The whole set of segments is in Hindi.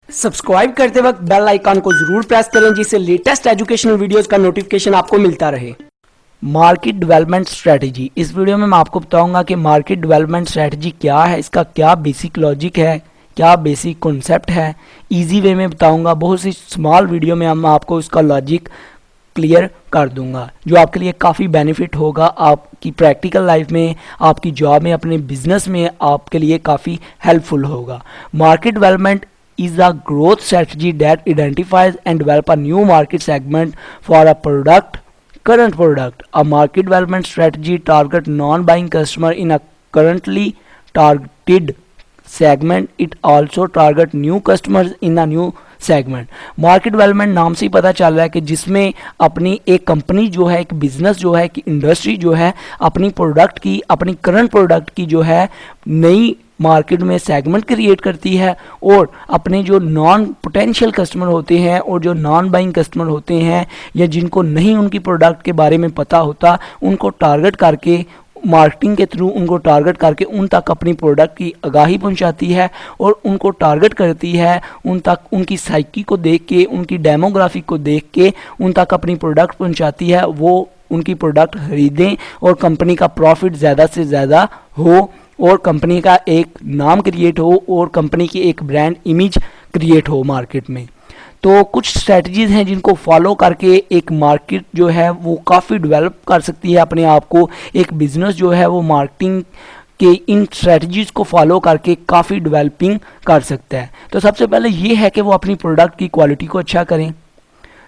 सब्सक्राइब करते वक्त बेल आइकन को जरूर प्रेस करें जिससे लेटेस्ट एजुकेशनल वीडियोस का नोटिफिकेशन आपको मिलता रहे। मार्केट डेवलपमेंट स्ट्रेटजी, इस वीडियो में मैं आपको बताऊंगा कि मार्केट डेवलपमेंट स्ट्रेटजी क्या है, इसका क्या बेसिक लॉजिक है, क्या बेसिक कॉन्सेप्ट है। इजी वे में बताऊंगा, बहुत सी स्मॉल वीडियो में हम आपको इसका लॉजिक क्लियर कर दूंगा जो आपके लिए काफ़ी बेनिफिट होगा, आपकी प्रैक्टिकल लाइफ में, आपकी जॉब में, अपने बिजनेस में आपके लिए काफ़ी हेल्पफुल होगा। Market development is a growth strategy that identifies and develop a new market segment for a current product. A market development strategy target non-buying customer in a currently targeted segment. It also target new customers in a new segment. Market development नाम से ही पता चल रहा है कि जिसमें अपनी एक कंपनी जो है, एक बिजनेस जो है, एक इंडस्ट्री जो है अपनी प्रोडक्ट की, अपनी करंट प्रोडक्ट की जो है नई मार्केट में सेगमेंट क्रिएट करती है और अपने जो नॉन पोटेंशियल कस्टमर होते हैं और जो नॉन बाइंग कस्टमर होते हैं या जिनको नहीं उनकी प्रोडक्ट के बारे में पता होता, उनको टारगेट करके, मार्केटिंग के थ्रू उनको टारगेट करके उन तक अपनी प्रोडक्ट की आगाही पहुंचाती है और उनको टारगेट करती है, उन तक उनकी साइकी को देख के, उनकी डेमोग्राफी को देख के उन तक अपनी प्रोडक्ट पहुंचाती है, वो उनकी प्रोडक्ट खरीदें और कंपनी का प्रॉफिट ज़्यादा से ज़्यादा हो और कंपनी का एक नाम क्रिएट हो और कंपनी की एक ब्रांड इमेज क्रिएट हो मार्केट में। तो कुछ स्ट्रेटजीज हैं जिनको फॉलो करके एक मार्केट जो है वो काफ़ी डेवलप कर सकती है अपने आप को। एक बिजनेस जो है वो मार्केटिंग के इन स्ट्रेटजीज को फॉलो करके काफ़ी डेवलपिंग कर सकता है। तो सबसे पहले ये है कि वो अपनी प्रोडक्ट की क्वालिटी को अच्छा करें।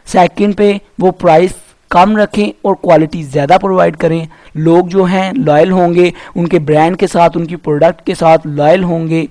सेकंड पे वो प्राइस कम रखें और क्वालिटी ज़्यादा प्रोवाइड करें। लोग जो हैं लॉयल होंगे, उनके ब्रांड के साथ, उनकी प्रोडक्ट के साथ लॉयल होंगे।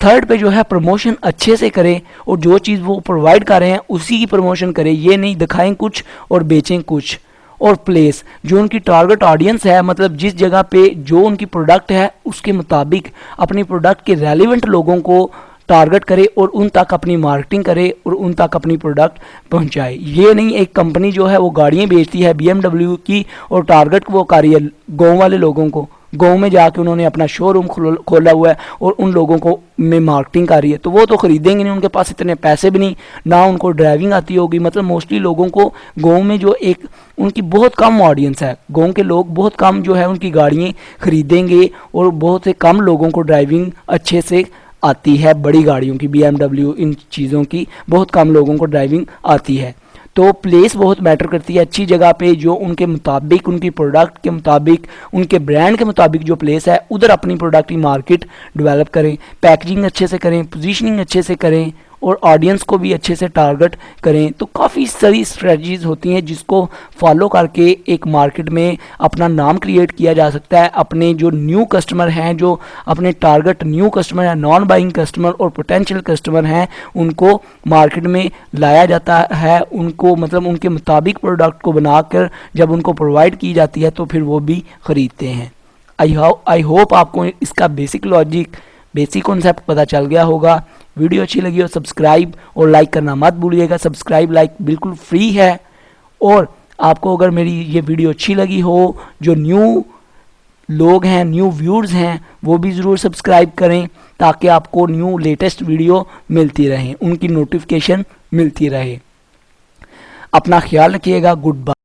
थर्ड पे जो है प्रमोशन अच्छे से करें और जो चीज़ वो प्रोवाइड कर रहे हैं उसी की प्रमोशन करें, ये नहीं दिखाएं कुछ और बेचें कुछ। और प्लेस, जो उनकी टारगेट ऑडियंस है, मतलब जिस जगह पे जो उनकी प्रोडक्ट है उसके मुताबिक अपनी प्रोडक्ट के रेलिवेंट लोगों को टारगेट करे और उन तक अपनी मार्केटिंग करे और उन तक अपनी प्रोडक्ट पहुंचाए। ये नहीं एक कंपनी जो है वो गाड़ियाँ बेचती है BMW की और टारगेट वो कर रही है गाँव वाले लोगों को, गाँव में जाके उन्होंने अपना शोरूम खोला हुआ है और उन लोगों को में मार्केटिंग कर रही है, तो वो तो ख़रीदेंगे नहीं, उनके पास इतने पैसे भी नहीं, ना उनको ड्राइविंग आती होगी। मतलब मोस्टली लोगों को गाँव में जो एक उनकी बहुत कम ऑडियंस है, गाँव के लोग बहुत कम जो है उनकी गाड़ियाँ खरीदेंगे और बहुत से कम लोगों को ड्राइविंग अच्छे से आती है। बड़ी गाड़ियों की, BMW, इन चीज़ों की बहुत कम लोगों को ड्राइविंग आती है। तो प्लेस बहुत मैटर करती है। अच्छी जगह पे जो उनके मुताबिक, उनकी प्रोडक्ट के मुताबिक, उनके ब्रांड के मुताबिक जो प्लेस है उधर अपनी प्रोडक्ट की मार्केट डेवलप करें। पैकेजिंग अच्छे से करें, पोजीशनिंग अच्छे से करें और ऑडियंस को भी अच्छे से टारगेट करें। तो काफ़ी सारी स्ट्रेटजीज होती हैं जिसको फॉलो करके एक मार्केट में अपना नाम क्रिएट किया जा सकता है। अपने जो न्यू कस्टमर हैं, जो अपने टारगेट न्यू कस्टमर हैं, नॉन बाइंग कस्टमर और पोटेंशियल कस्टमर हैं, उनको मार्केट में लाया जाता है। उनको मतलब उनके मुताबिक प्रोडक्ट को बनाकर जब उनको प्रोवाइड की जाती है तो फिर वो भी ख़रीदते हैं। आई होप आपको इसका बेसिक लॉजिक, बेसिक कॉन्सेप्ट पता चल गया होगा। वीडियो अच्छी लगी हो सब्सक्राइब और लाइक करना मत भूलिएगा। सब्सक्राइब लाइक बिल्कुल फ्री है। और आपको अगर मेरी ये वीडियो अच्छी लगी हो, जो न्यू लोग हैं, न्यू व्यूअर्स हैं, वो भी ज़रूर सब्सक्राइब करें ताकि आपको न्यू लेटेस्ट वीडियो मिलती रहे, उनकी नोटिफिकेशन मिलती रहे। अपना ख्याल रखिएगा। Good bye.